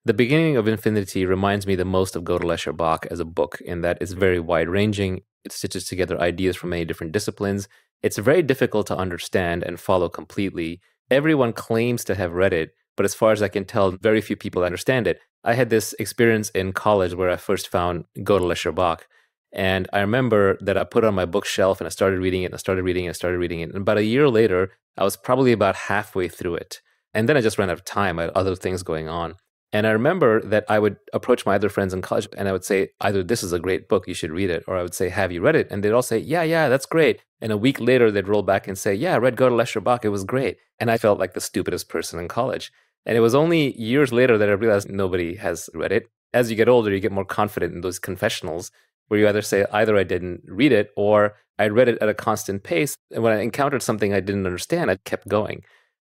The Beginning of Infinity reminds me the most of Godel, Escher, Bach as a book in that it's very wide-ranging. It stitches together ideas from many different disciplines. It's very difficult to understand and follow completely. Everyone claims to have read it, but as far as I can tell, very few people understand it. I had this experience in college where I first found Godel, Escher, Bach. And I remember that I put it on my bookshelf and I started reading it, and I started reading it, and I started reading it. And about a year later, I was probably about halfway through it. And then I just ran out of time. I had other things going on. And I remember that I would approach my other friends in college and I would say, either this is a great book, you should read it, or I would say, have you read it? And they'd all say, yeah, that's great. And a week later, they'd roll back and say, yeah, I read Godel, Escher, Bach, it was great. And I felt like the stupidest person in college. And it was only years later that I realized nobody has read it. As you get older, you get more confident in those confessionals where you either say, either I didn't read it or I read it at a constant pace. And when I encountered something I didn't understand, I kept going.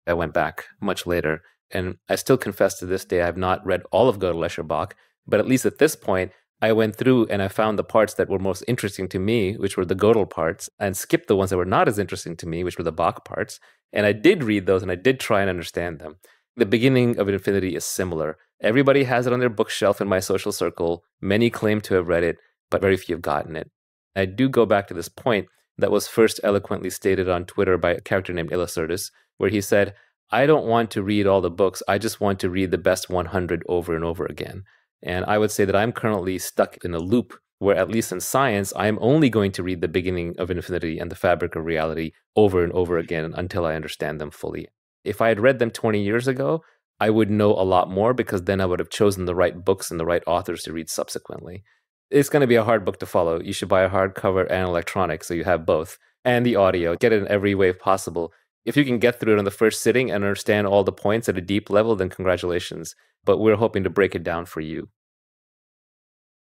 I went back much later. And I still confess to this day, I've not read all of Godel, Escher, Bach, but at least at this point, I went through and I found the parts that were most interesting to me, which were the Godel parts, and skipped the ones that were not as interesting to me, which were the Bach parts. And I did read those and I did try and understand them. The Beginning of Infinity is similar. Everybody has it on their bookshelf in my social circle. Many claim to have read it, but very few have gotten it. I do go back to this point that was first eloquently stated on Twitter by a character named Illucertus, where he said, I don't want to read all the books. I just want to read the best 100 over and over again. And I would say that I'm currently stuck in a loop where, at least in science, I'm only going to read The Beginning of Infinity and The Fabric of Reality over and over again until I understand them fully. If I had read them 20 years ago, I would know a lot more because then I would have chosen the right books and the right authors to read subsequently. It's going to be a hard book to follow. You should buy a hardcover and electronic so you have both. And the audio. Get it in every way possible. If you can get through it on the first sitting and understand all the points at a deep level, then congratulations. But we're hoping to break it down for you.